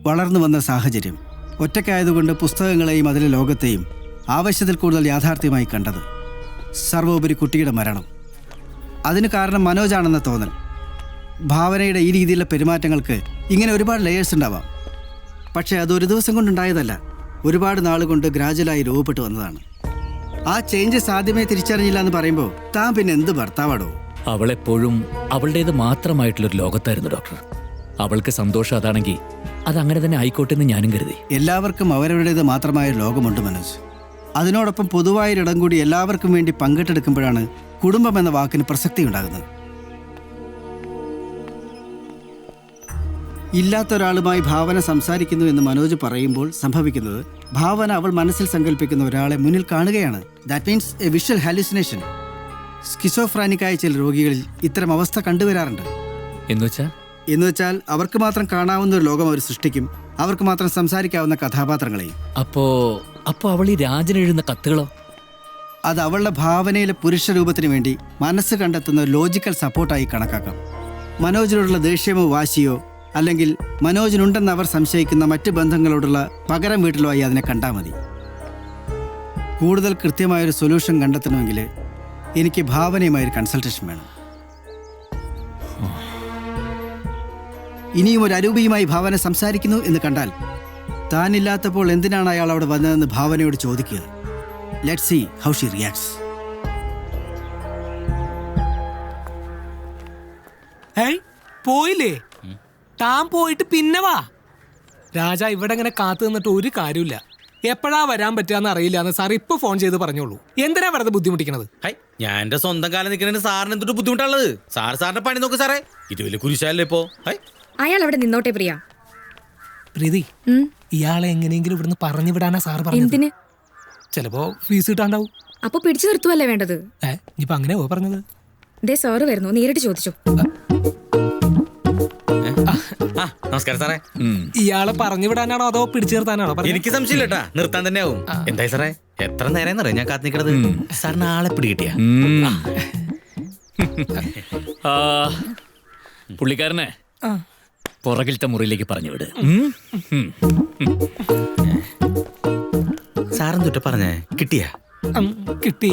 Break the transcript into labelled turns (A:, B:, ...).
A: വളർന്നു വന്ന സാഹചര്യം, ഒറ്റയ്ക്കായതുകൊണ്ട് പുസ്തകങ്ങളെയും അതിലെ ലോകത്തെയും ആവശ്യത്തിൽ കൂടുതൽ യാഥാർത്ഥ്യമായി കണ്ടത്, സർവോപരി കുട്ടിയുടെ മരണം. അതിന് കാരണം മനോജാണെന്ന തോന്നൽ. ഭാവനയുടെ ഈ രീതിയിലുള്ള പെരുമാറ്റങ്ങൾക്ക് ഇങ്ങനെ ഒരുപാട് ലെയേഴ്സ് ഉണ്ടാവാം. പക്ഷേ അതൊരു ദിവസം കൊണ്ടുണ്ടായതല്ല, ഒരുപാട് നാളുകൊണ്ട് ഗ്രാജുവലായി രൂപപ്പെട്ടു വന്നതാണ്. ആ ചേഞ്ചസ് ആദ്യമേ തിരിച്ചറിഞ്ഞില്ല എന്ന് പറയുമ്പോൾ താൻ പിന്നെ എന്ത് ഭർത്താവാടോ?
B: അവളെപ്പോഴും അവളുടേത് മാത്രമായിട്ടുള്ളൊരു ലോകത്തായിരുന്നു ഡോക്ടർ. അവൾക്ക് സന്തോഷം അതാണെങ്കിൽ അതങ്ങനെ തന്നെ ആയിക്കോട്ടെ എന്ന് ഞാനും കരുതി.
A: എല്ലാവർക്കും അവരവരുടേത് മാത്രമായൊരു ലോകമുണ്ട് മനോജ്. അതിനോടൊപ്പം പൊതുവായൊരിടം കൂടി എല്ലാവർക്കും വേണ്ടി പങ്കിട്ടെടുക്കുമ്പോഴാണ് കുടുംബം എന്ന വാക്കിന് പ്രസക്തി ഉണ്ടാകുന്നത്. ഇല്ലാത്ത ഒരാളുമായി ഭാവന സംസാരിക്കുന്നു എന്ന് മനോജ് പറയുമ്പോൾ സംഭവിക്കുന്നത്, ഭാവന അവൾ മനസ്സിൽ സങ്കല്പിക്കുന്ന ഒരാളെ മുന്നിൽ കാണുകയാണ്. That means a visual hallucination. സ്കിസോഫ്രാനിക്കായ ചില രോഗികളിൽ ഇത്തരം അവസ്ഥ കണ്ടുവരാറുണ്ട്. എന്നുവെച്ചാൽ അവർക്ക് മാത്രം കാണാവുന്ന ഒരു ലോകം അവർ സൃഷ്ടിക്കും, അവർക്ക് മാത്രം സംസാരിക്കാവുന്ന കഥാപാത്രങ്ങളെയും.
B: അപ്പോ അവൾ ഈ രാജൻ എഴുതുന്ന കത്തുകളോ?
A: അത് അവളുടെ ഭാവനയിലെ പുരുഷ രൂപത്തിന് വേണ്ടി മനസ്സ് കണ്ടെത്തുന്ന ലോജിക്കൽ സപ്പോർട്ടായി കണക്കാക്കാം. മനോജിനോടുള്ള ദേഷ്യമോ വാശിയോ അല്ലെങ്കിൽ മനോജിനുണ്ടെന്ന് അവർ സംശയിക്കുന്ന മറ്റ് ബന്ധങ്ങളോടുള്ള പകരം വീട്ടിലോ ആയി അതിനെ കണ്ടാൽ മതി. കൂടുതൽ കൃത്യമായൊരു സൊല്യൂഷൻ കണ്ടെത്തണമെങ്കിൽ എനിക്ക് ഭാവനയുമായൊരു കൺസൾട്ടേഷൻ വേണം. ഇനിയും ഒരു അരൂപിയുമായി ഭാവന സംസാരിക്കുന്നു എന്ന് കണ്ടാൽ താനില്ലാത്തപ്പോൾ എന്തിനാണ് അയാൾ അവിടെ വന്നതെന്ന് ഭാവനയോട് ചോദിക്കുക. Let's see how she reacts.
C: പോയില്ലേ? താൻ പോയിട്ട് പിന്നെ വാ. രാജ ഇവിടെ ഇങ്ങനെ കാത്തു നിന്നിട്ട് ഒരു കാര്യമില്ല. എപ്പോഴാ വരാൻ പറ്റാന്ന് അറിയില്ല എന്ന് സാർ ഇപ്പൊ ഫോൺ ചെയ്ത് പറഞ്ഞോളൂ. എന്തിനാ വെറുതെ ബുദ്ധിമുട്ടിക്കണത്?
D: ഞാൻ എന്റെ സ്വന്തം കാലം നിൽക്കുന്നതിന് സാറിന് എന്തൊരു ബുദ്ധിമുട്ടുള്ളത്? സാറിന്റെ പണി നോക്ക് സാറേ. ഇത് വലിയ കുരിശല്ലേ ഇപ്പോ.
E: അയാൾ അവിടെ നിന്നോട്ടെ പ്രിയ.
C: പ്രീതി, ഇയാളെ എങ്ങനെയെങ്കിലും ഇവിടുന്ന് പറഞ്ഞു വിടാനാ സാർ പറഞ്ഞത്. ചിലപ്പോ ഫീസ് കിട്ടാണ്ടാവും.
E: അപ്പൊ പിടിച്ചു നിർത്തുവല്ലേ വേണ്ടത്?
C: ഇപ്പൊ അങ്ങനെ പറഞ്ഞത്.
E: ദേ സാറ് വരുന്നു, നേരിട്ട് ചോദിച്ചു.
D: നമസ്കാരം സാറേ.
C: ഇയാളെ പറഞ്ഞു വിടാനാണോ അതോ പിടിച്ചു നിർത്താനാണോ?
D: എനിക്ക് സംശയമില്ലട്ടാ, നിർത്താൻ തന്നെ ആവും. എന്തായി സാറേ, എത്ര നേരം അറിയാം ഞാൻ കാത്തു നിൽക്കണത്. സാറിന് ആളെ പിടികിട്ടിയ
B: പുള്ളിക്കാരനെ പുറകിലത്തെ മുറിയിലേക്ക് പറഞ്ഞു വിട്.
D: സാറെന്തൊട്ട് പറഞ്ഞേ? കിട്ടിയാ?
C: കിട്ടി.